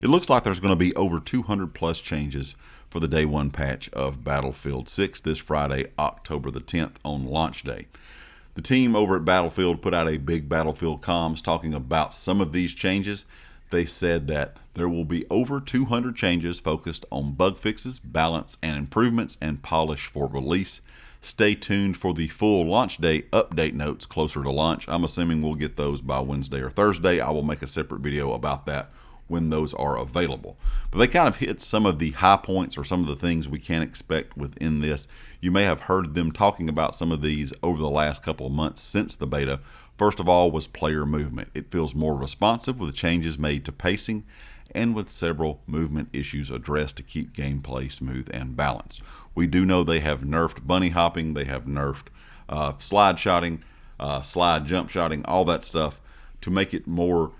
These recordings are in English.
It looks like there's going to be over 200 plus changes for the day one patch of Battlefield 6 this Friday, October the 10th on launch day. The team over at Battlefield put out a big Battlefield comms talking about some of these changes. They said that there will be over 200 changes focused on bug fixes, balance and improvements, and polish for release. Stay tuned for the full launch day update notes closer to launch. I'm assuming we'll get those by Wednesday or Thursday. I will make a separate video about that when those are available. But they kind of hit some of the high points or some of the things we can expect within this. You may have heard them talking about some of these over the last couple of months since the beta. First of all was player movement. It feels more responsive with changes made to pacing and with several movement issues addressed to keep gameplay smooth and balanced. We do know they have nerfed bunny hopping, they have nerfed slide shotting, slide jump shotting, all that stuff to make it more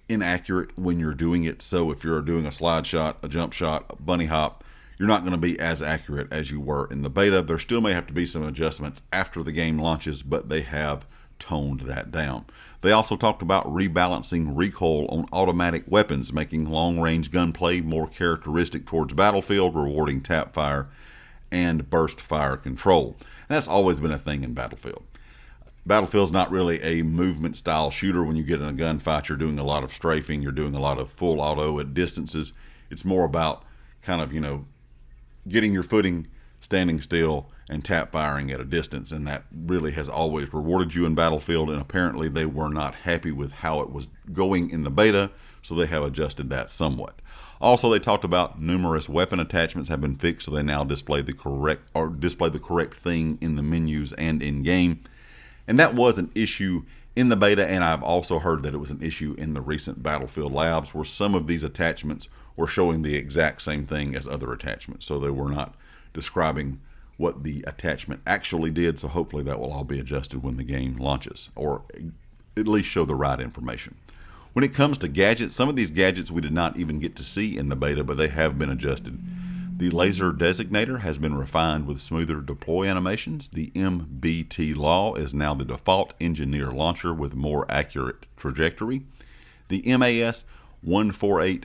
inaccurate when you're doing it. So if you're doing a slide shot, a jump shot, a bunny hop, you're not going to be as accurate as you were in the beta. There still may have to be some adjustments after the game launches, but they have toned that down. They also talked about rebalancing recoil on automatic weapons, making long-range gunplay more characteristic towards Battlefield, rewarding tap fire and burst fire control. And that's always been a thing in Battlefield. Battlefield's not really a movement style shooter. When you get in a gunfight, you're doing a lot of strafing, you're doing a lot of full auto at distances. It's more about kind of, getting your footing, standing still, and tap firing at a distance, and that really has always rewarded you in Battlefield, and apparently they were not happy with how it was going in the beta, so they have adjusted that somewhat. Also, they talked about numerous weapon attachments have been fixed, so they now display the correct thing in the menus and in game. And that was an issue in the beta, and I've also heard that it was an issue in the recent Battlefield labs where some of these attachments were showing the exact same thing as other attachments. So they were not describing what the attachment actually did, so hopefully that will all be adjusted when the game launches, or at least show the right information. When it comes to gadgets, some of these gadgets we did not even get to see in the beta, but they have been adjusted. The laser designator has been refined with smoother deploy animations. The MBT law is now the default engineer launcher with more accurate trajectory. The MAS 148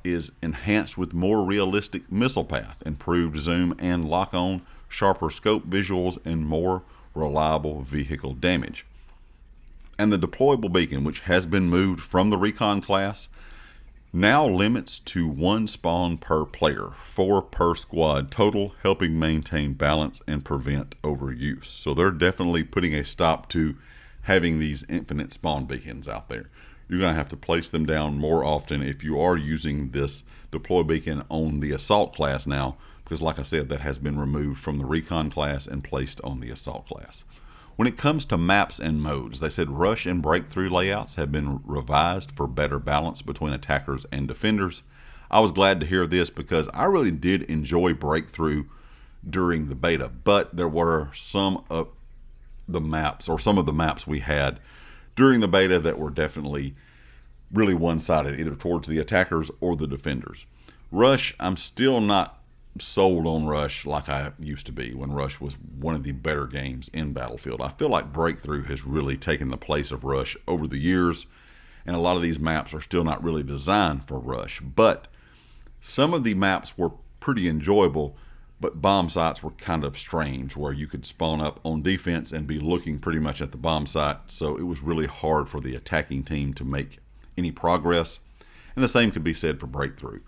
is enhanced with more realistic missile path, improved zoom and lock-on, sharper scope visuals, and more reliable vehicle damage. And the deployable beacon, which has been moved from the Recon class, now limits to 1 spawn per player, 4 per squad total, helping maintain balance and prevent overuse. So they're definitely putting a stop to having these infinite spawn beacons out there. You're going to have to place them down more often if you are using this deploy beacon on the Assault class now, because like I said, that has been removed from the Recon class and placed on the Assault class. When it comes to maps and modes, they said rush and breakthrough layouts have been revised for better balance between attackers and defenders. I was glad to hear this because I really did enjoy breakthrough during the beta, but there were some of the maps we had during the beta that were definitely really one-sided, either towards the attackers or the defenders. Rush, I'm still not sold on Rush like I used to be when Rush was one of the better games in Battlefield. I feel like Breakthrough has really taken the place of Rush over the years, and a lot of these maps are still not really designed for Rush, but some of the maps were pretty enjoyable, but bomb sites were kind of strange where you could spawn up on defense and be looking pretty much at the bomb site, so it was really hard for the attacking team to make any progress. And the same could be said for Breakthrough.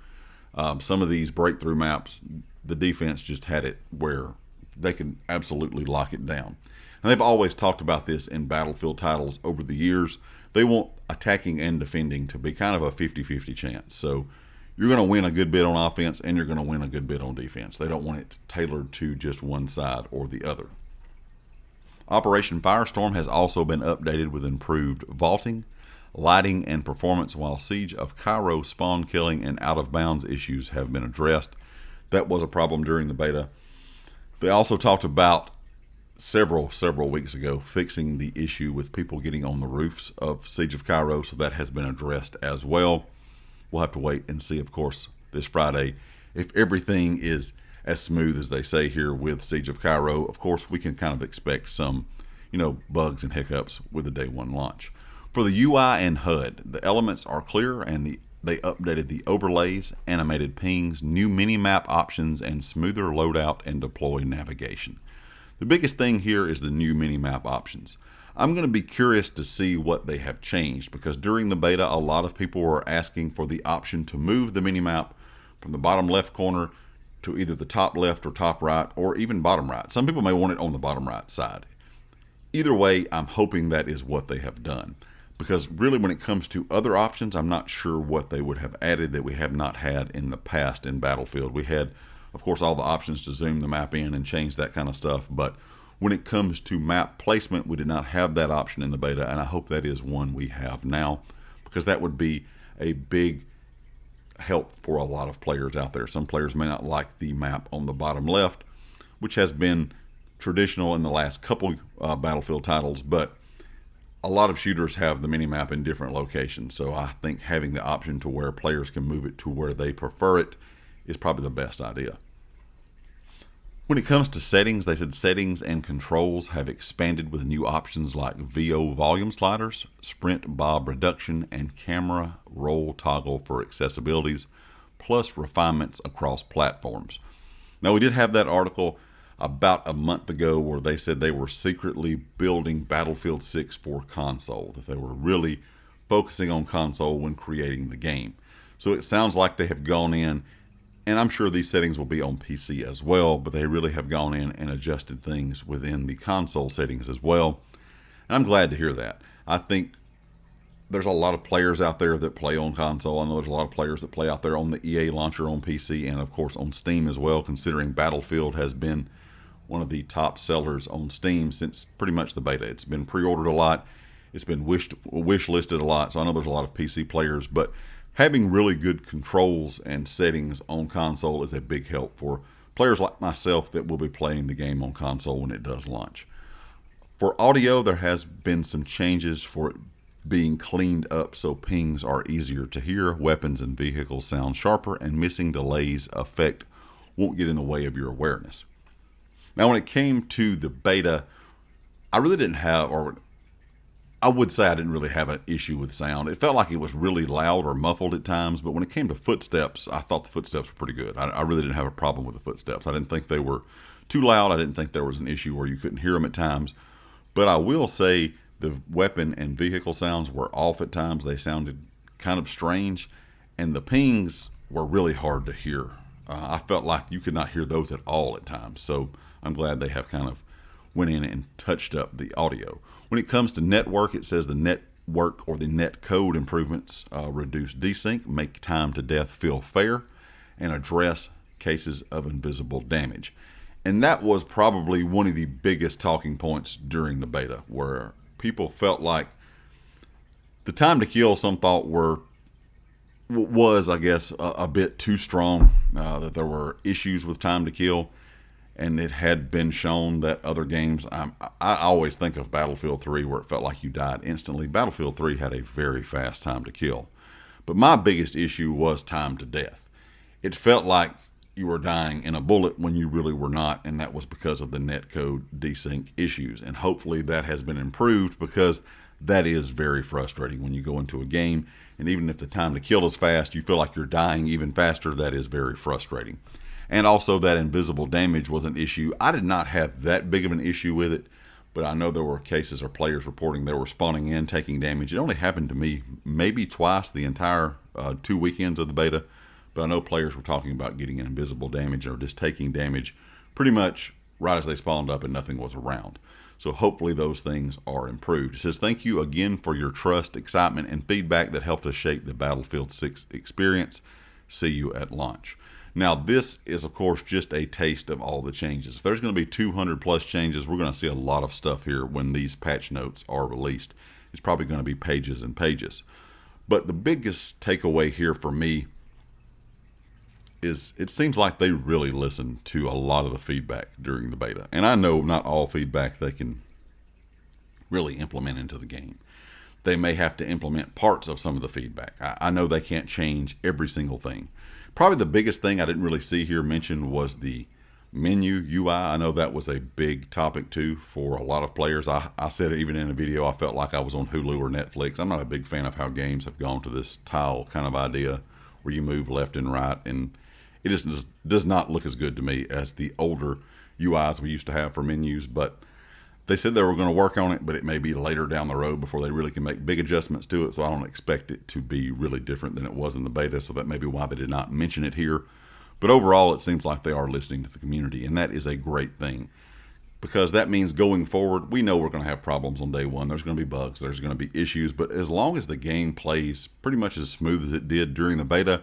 Some of these breakthrough maps, the defense just had it where they can absolutely lock it down. And they've always talked about this in Battlefield titles over the years. They want attacking and defending to be kind of a 50-50 chance. So you're going to win a good bit on offense and you're going to win a good bit on defense. They don't want it tailored to just one side or the other. Operation Firestorm has also been updated with improved vaulting, lighting, and performance, while Siege of Cairo spawn killing and out of bounds issues have been addressed. That was a problem during the beta. They also talked about several weeks ago fixing the issue with people getting on the roofs of Siege of Cairo, so that has been addressed as well. We'll have to wait and see, of course, this Friday if everything is as smooth as they say here with Siege of Cairo. Of course, we can kind of expect some, bugs and hiccups with the day one launch. For the UI and HUD, the elements are clearer and they updated the overlays, animated pings, new mini-map options, and smoother loadout and deploy navigation. The biggest thing here is the new mini-map options. I'm going to be curious to see what they have changed, because during the beta a lot of people were asking for the option to move the mini-map from the bottom left corner to either the top left or top right, or even bottom right. Some people may want it on the bottom right side. Either way, I'm hoping that is what they have done, because really when it comes to other options, I'm not sure what they would have added that we have not had in the past in Battlefield. We had, of course, all the options to zoom the map in and change that kind of stuff, but when it comes to map placement, we did not have that option in the beta, and I hope that is one we have now, because that would be a big help for a lot of players out there. Some players may not like the map on the bottom left, which has been traditional in the last couple Battlefield titles, but a lot of shooters have the mini-map in different locations, so I think having the option to where players can move it to where they prefer it is probably the best idea. When it comes to settings, they said settings and controls have expanded with new options like VO volume sliders, sprint bob reduction, and camera roll toggle for accessibilities, plus refinements across platforms. Now, we did have that article about a month ago where they said they were secretly building Battlefield 6 for console, that they were really focusing on console when creating the game. So it sounds like they have gone in, and I'm sure these settings will be on PC as well, but they really have gone in and adjusted things within the console settings as well. And I'm glad to hear that. I think there's a lot of players out there that play on console. I know there's a lot of players that play out there on the EA launcher on PC and of course on Steam as well, considering Battlefield has been one of the top sellers on Steam since pretty much the beta. It's been pre-ordered a lot. It's been wish listed a lot. So I know there's a lot of PC players, but having really good controls and settings on console is a big help for players like myself that will be playing the game on console when it does launch. For audio, there has been some changes for it being cleaned up so pings are easier to hear, weapons and vehicles sound sharper, and missing delays effect won't get in the way of your awareness. Now, when it came to the beta, I really didn't have, or I would say I didn't really have an issue with sound. It felt like it was really loud or muffled at times, but when it came to footsteps, I thought the footsteps were pretty good. I really didn't have a problem with the footsteps. I didn't think they were too loud. I didn't think there was an issue where you couldn't hear them at times. But I will say the weapon and vehicle sounds were off at times. They sounded kind of strange, and the pings were really hard to hear. I felt like you could not hear those at all at times. So I'm glad they have kind of went in and touched up the audio. When it comes to network, it says the network or the net code improvements reduce desync, make time to death feel fair, and address cases of invisible damage. And that was probably one of the biggest talking points during the beta, where people felt like the time to kill, some thought was, I guess, a bit too strong, that there were issues with time to kill. And it had been shown that other games, I always think of Battlefield 3 where it felt like you died instantly. Battlefield 3 had a very fast time to kill. But my biggest issue was time to death. It felt like you were dying in a bullet when you really were not, and that was because of the netcode desync issues. And hopefully that has been improved, because that is very frustrating when you go into a game, and even if the time to kill is fast, you feel like you're dying even faster. That is very frustrating. And also that invisible damage was an issue. I did not have that big of an issue with it, but I know there were cases or players reporting they were spawning in, taking damage. It only happened to me maybe twice the entire 2 weekends of the beta, but I know players were talking about getting an invisible damage or just taking damage pretty much right as they spawned up and nothing was around. So hopefully those things are improved. It says, thank you again for your trust, excitement, and feedback that helped us shape the Battlefield 6 experience. See you at launch. Now, this is, of course, just a taste of all the changes. If there's going to be 200 plus changes, we're going to see a lot of stuff here when these patch notes are released. It's probably going to be pages and pages. But the biggest takeaway here for me is it seems like they really listened to a lot of the feedback during the beta. And I know not all feedback they can really implement into the game. They may have to implement parts of some of the feedback. I know they can't change every single thing. Probably the biggest thing I didn't really see here mentioned was the Menu UI, I know that was a big topic too for a lot of players. I said even in a video, I felt like I was on Hulu or Netflix. I'm not a big fan of how games have gone to this tile kind of idea where you move left and right, and it just does not look as good to me as the older UIs we used to have for menus. But they said they were going to work on it, but it may be later down the road before they really can make big adjustments to it. So I don't expect it to be really different than it was in the beta. So that may be why they did not mention it here. But overall, it seems like they are listening to the community, and that is a great thing, because that means going forward, we know we're going to have problems on day one. There's going to be bugs, there's going to be issues, but as long as the game plays pretty much as smooth as it did during the beta,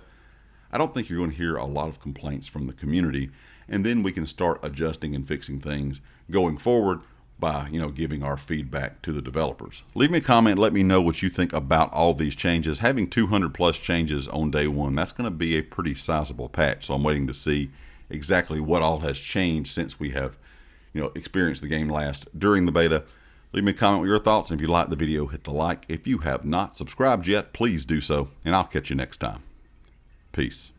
I don't think you're going to hear a lot of complaints from the community. And then we can start adjusting and fixing things going forward by, giving our feedback to the developers. Leave me a comment, let me know what you think about all these changes. Having 200 plus changes on day one, that's going to be a pretty sizable patch. So I'm waiting to see exactly what all has changed since we have, experienced the game last during the beta. Leave me a comment with your thoughts, and if you like the video, hit the like. If you have not subscribed yet, please do so, and I'll catch you next time. Peace.